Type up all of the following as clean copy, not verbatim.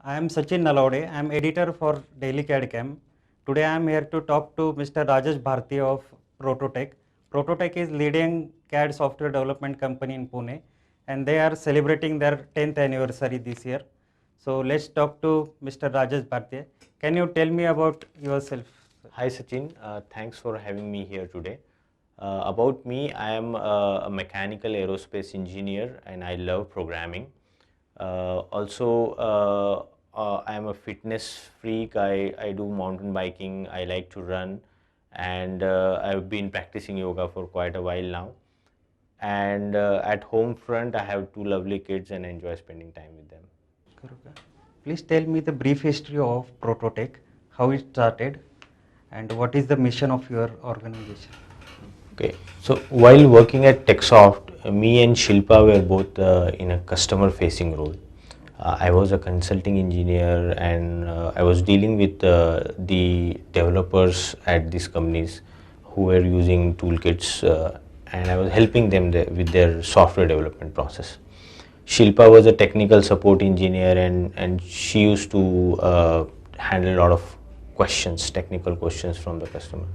I am Sachin Nalode. I am editor for DailyCADCAM. Today I am here to talk to Mr. Rajesh Bharti of ProtoTech. ProtoTech is leading CAD software development company in Pune, and they are celebrating their 10th anniversary this year. So let's talk to Mr. Rajesh Bharti. Can you tell me about yourself? Hi Sachin, thanks for having me here today. About me, I am a mechanical aerospace engineer and I love programming. I am a fitness freak. I do mountain biking, I like to run, and I've been practicing yoga for quite a while now. And at home front, I have two lovely kids and I enjoy spending time with them. Please tell me the brief history of ProtoTech, how it started, and what is the mission of your organization. Okay, so while working at TechSoft, me and Shilpa were both in a customer facing role. I was a consulting engineer and I was dealing with the developers at these companies who were using toolkits and I was helping them with their software development process. Shilpa was a technical support engineer and she used to handle a lot of questions, technical questions from the customer.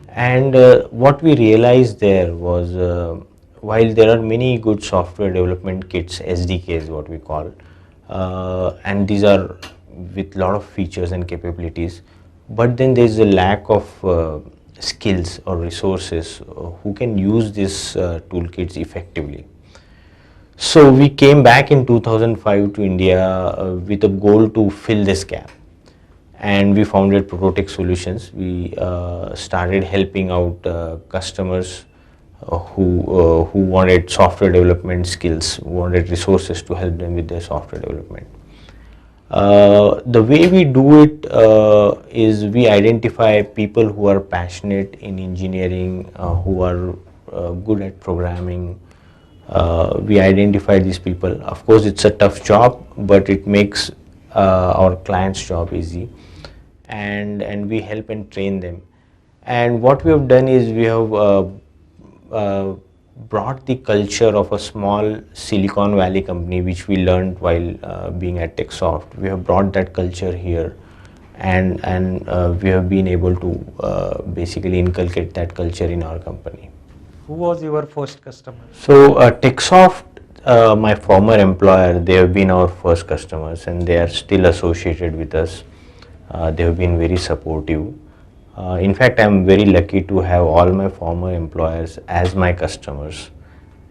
And what we realized there was while there are many good software development kits, SDKs what we call, and these are with lot of features and capabilities, but then there is a lack of skills or resources who can use these toolkits effectively. So we came back in 2005 to India with a goal to fill this gap, and we founded ProtoTech Solutions. We started helping out customers who wanted software development skills, who wanted resources to help them with their software development. The way we do it is we identify people who are passionate in engineering, who are good at programming. We identify these people. Of course, it's a tough job, but it makes our client's job easy. And we help and train them. And what we have done is we have brought the culture of a small Silicon Valley company, which we learned while being at TechSoft. We have brought that culture here, and we have been able to basically inculcate that culture in our company. Who was your first customer? So TechSoft, my former employer, they have been our first customers, and they are still associated with us. They have been very supportive. In fact, I am very lucky to have all my former employers as my customers,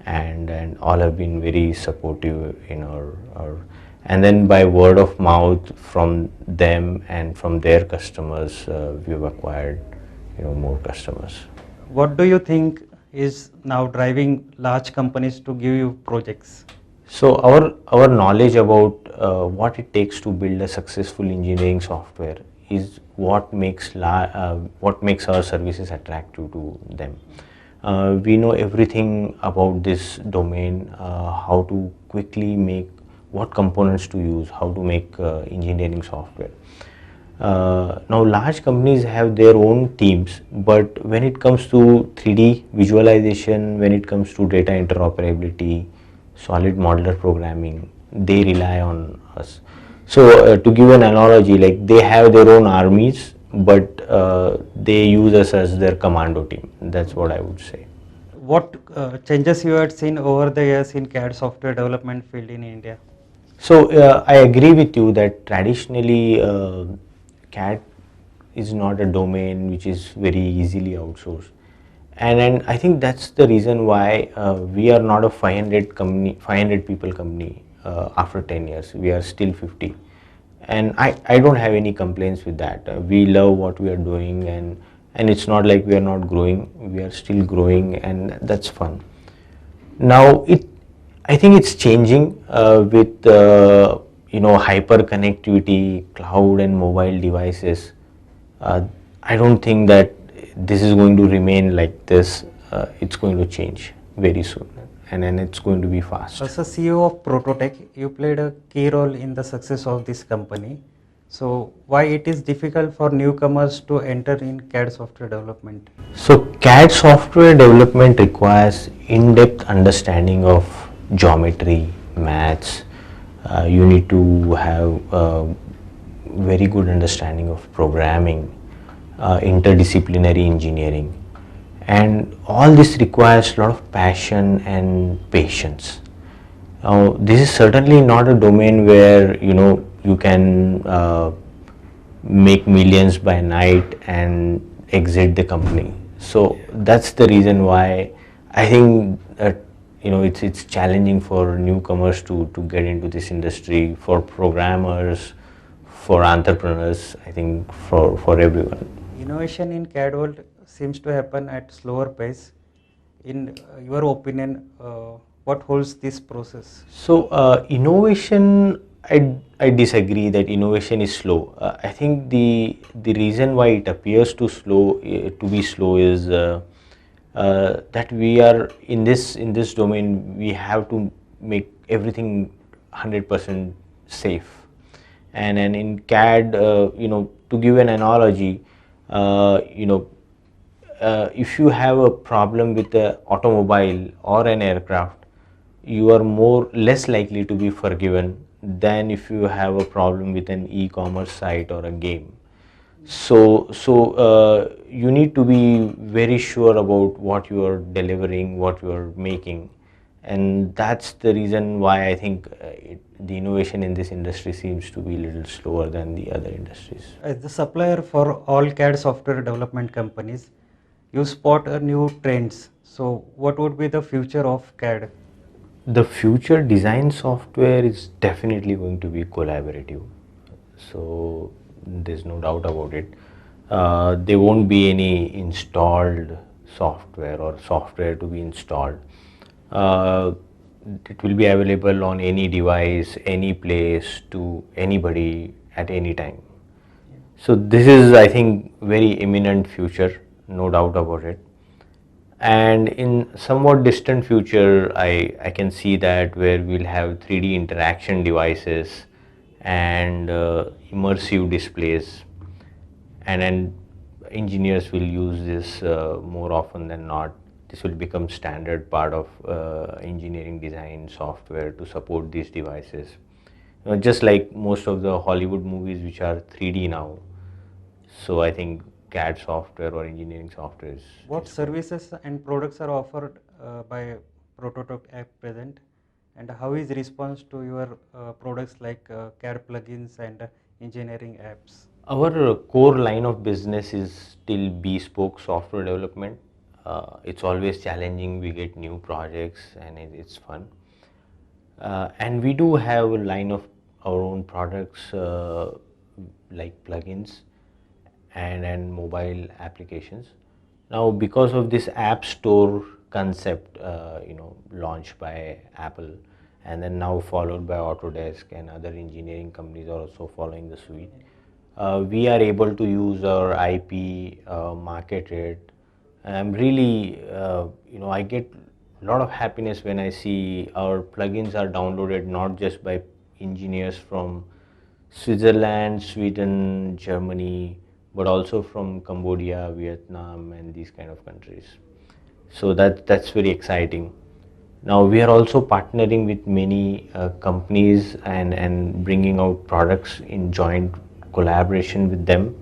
and all have been very supportive in our and then by word of mouth from them and from their customers, we have acquired more customers. What do you think is now driving large companies to give you projects? So our knowledge about what it takes to build a successful engineering software is what makes our services attractive to them. We know everything about this domain, how to quickly make, what components to use, how to make engineering software. Now large companies have their own teams, but when it comes to 3D visualization, when it comes to data interoperability, solid modular programming, they rely on us. So to give an analogy, like they have their own armies, but they use us as their commando team. That's what I would say. What changes you had seen over the years in CAD software development field in India? So I agree with you that traditionally CAD is not a domain which is very easily outsourced. And I think that's the reason why we are not a 500 people company after 10 years. We are still 50. And I don't have any complaints with that. We love what we are doing, and it's not like we are not growing. We are still growing, and that's fun. Now, I think it's changing with hyper connectivity, cloud and mobile devices. I don't think that this is going to remain like this. It's going to change very soon, and then it's going to be fast. As a CEO of ProtoTech, you played a key role in the success of this company. So why it is difficult for newcomers to enter in CAD software development? So CAD software development requires in-depth understanding of geometry, maths, You need to have very good understanding of programming, interdisciplinary engineering, and all this requires a lot of passion and patience. Now, this is certainly not a domain where you can make millions by night and exit the company. So that's the reason why I think that it's challenging for newcomers to get into this industry, for programmers, for entrepreneurs. I think for everyone. Innovation in CAD world seems to happen at slower pace. In your opinion, what holds this process? So innovation, I disagree that innovation is slow. I think the reason why it appears to be slow is that we are in this domain. We have to make everything 100% safe. And in CAD, to give an analogy, if you have a problem with the automobile or an aircraft, you are less likely to be forgiven than if you have a problem with an e-commerce site or a game. So you need to be very sure about what you are delivering, what you are making, and that's the reason why I think the innovation in this industry seems to be a little slower than the other industries. As the supplier for all CAD software development companies, you spot a new trends. So, what would be the future of CAD? The future design software is definitely going to be collaborative. So there's no doubt about it. There won't be any installed software or software to be installed. Uh, it will be available on any device, any place, to anybody at any time. So this is, I think, very imminent future, no doubt about it. And in somewhat distant future, I can see that where we'll have 3D interaction devices and immersive displays, and then engineers will use this more often than not. This will become standard part of engineering design software to support these devices. Just like most of the Hollywood movies which are 3D now. So I think CAD software or engineering software is. What services and products are offered by ProtoTech at present, and how is response to your products like CAD plugins and engineering apps? Our core line of business is still bespoke software development. It's always challenging. We get new projects and it's fun. And we do have a line of our own products like plugins and mobile applications. Now, because of this app store concept, launched by Apple, and then now followed by Autodesk and other engineering companies are also following the suite, we are able to use our IP, market it. And I'm really, I get a lot of happiness when I see our plugins are downloaded not just by engineers from Switzerland, Sweden, Germany, but also from Cambodia, Vietnam, and these kind of countries. So that's very exciting. Now we are also partnering with many companies and bringing out products in joint collaboration with them,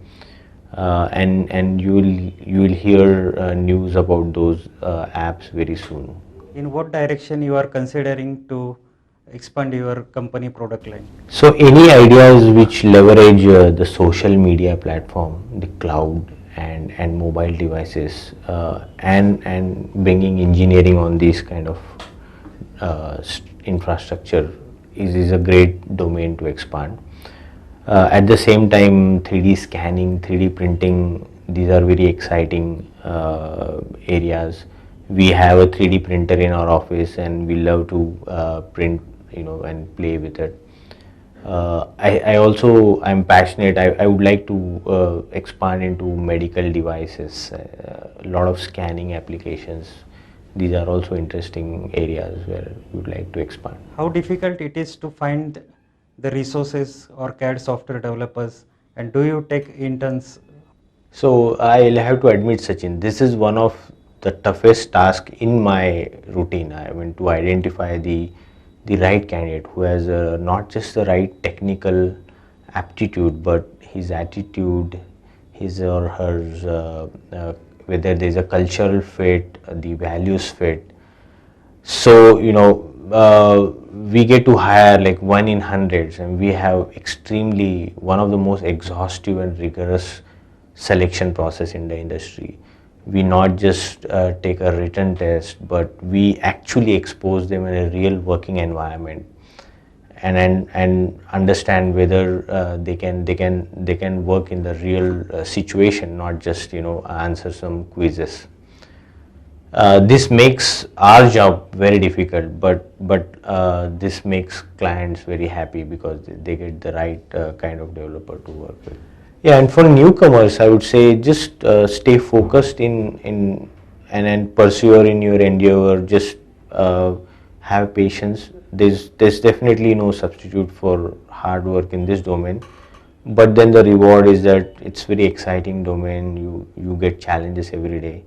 and you will hear news about those apps very soon. In what direction you are considering to expand your company product line? So any ideas which leverage the social media platform, the cloud, and mobile devices, and bringing engineering on these kind of infrastructure is a great domain to expand. At the same time, 3D scanning, 3D printing, these are very exciting areas. We have a 3D printer in our office and we love to print, and play with it. I'm passionate. I would like to expand into medical devices, a lot of scanning applications. These are also interesting areas where we would like to expand. How difficult it is to find the resources or CAD software developers, and do you take interns? So I'll have to admit, Sachin, this is one of the toughest tasks in my routine. I mean, to identify the the right candidate who has not just the right technical aptitude, but his attitude, his or her, whether there's a cultural fit, the values fit. So we get to hire like one in hundreds, and we have extremely one of the most exhaustive and rigorous selection process in the industry. We not just take a written test, but we actually expose them in a real working environment, and understand whether they can work in the real situation, not just answer some quizzes. This makes our job very difficult, but this makes clients very happy because they get the right kind of developer to work with. Yeah, and for newcomers, I would say just stay focused in and persevere in your endeavor. Just have patience. There's definitely no substitute for hard work in this domain. But then the reward is that it's very exciting domain. You get challenges every day,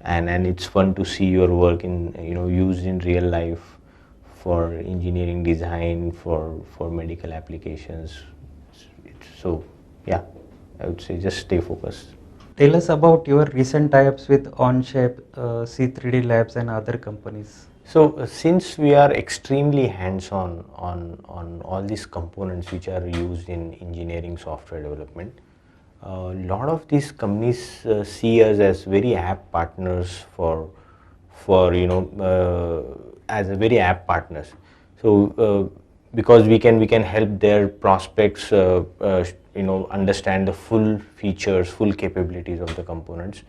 and it's fun to see your work in used in real life for engineering design, for medical applications. So yeah, I would say just stay focused. Tell us about your recent tie-ups with Onshape, C3D Labs and other companies. So since we are extremely hands-on on all these components which are used in engineering software development, a lot of these companies see us as very apt partners for as a very apt partners. So because we can help their prospects understand the full features, full capabilities of the components.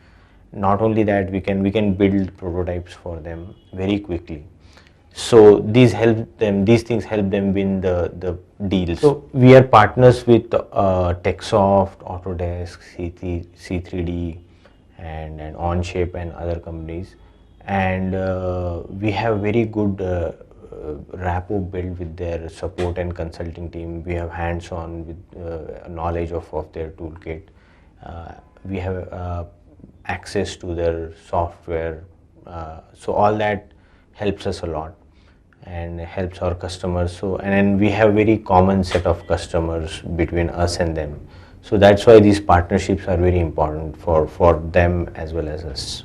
Not only that, we can build prototypes for them very quickly. So these things help them win the deals. So we are partners with TechSoft, Autodesk, C3D, and Onshape and other companies, and we have very good rapport built with their support and consulting team. We have hands-on with knowledge of their toolkit. We have access to their software, so all that helps us a lot and helps our customers. So and then we have very common set of customers between us and them. So that's why these partnerships are very important for them as well as us.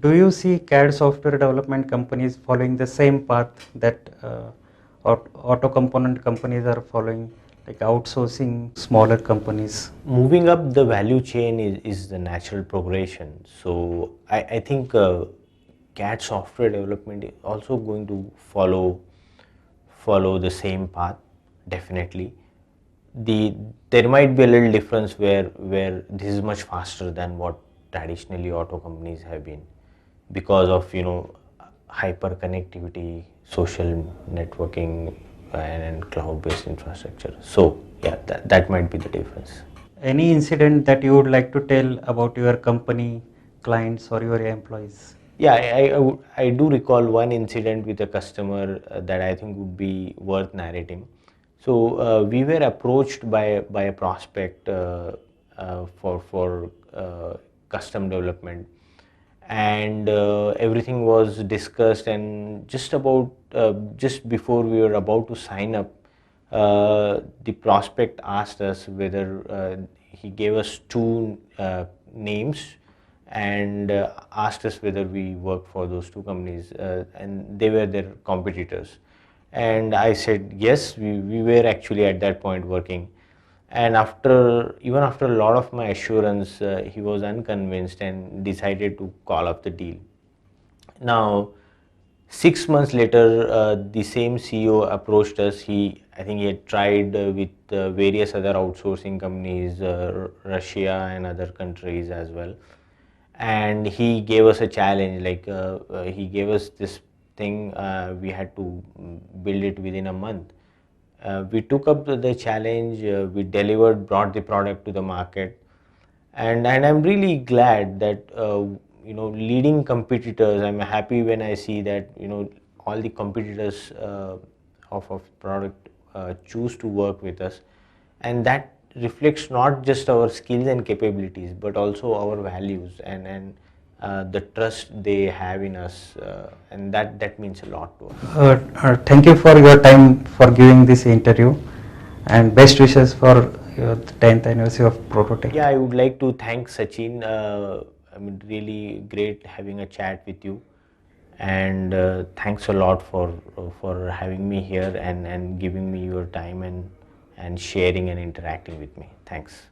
Do you see CAD software development companies following the same path that auto component companies are following, like outsourcing smaller companies? Moving up the value chain is the natural progression. So I think CAD software development is also going to follow the same path, definitely. There might be a little difference where this is much faster than what traditionally auto companies have been, because of hyper connectivity, social networking, and cloud-based infrastructure. So yeah, that might be the difference. Any incident that you would like to tell about your company, clients, or your employees? Yeah, I do recall one incident with a customer that I think would be worth narrating. So we were approached by a prospect for custom development, and everything was discussed, and just before we were about to sign up, the prospect asked us whether he gave us two names, and asked us whether we work for those two companies, and they were their competitors. And I said yes, we were actually at that point working. And even after a lot of my assurance, he was unconvinced and decided to call up the deal. Now 6 months later, the same CEO approached us. I think he had tried with various other outsourcing companies, Russia and other countries as well. And he gave us a challenge, like he gave us this thing, we had to build it within a month. We took up the challenge, we delivered, brought the product to the market, and I'm really glad that leading competitors. I'm happy when I see that all the competitors of product choose to work with us, and that reflects not just our skills and capabilities but also our values, and the trust they have in us, and that means a lot to us. Thank you for your time for giving this interview, and best wishes for your 10th anniversary of ProtoTech. Yeah, I would like to thank Sachin. I mean, really great having a chat with you, and thanks a lot for having me here and giving me your time and sharing and interacting with me. Thanks.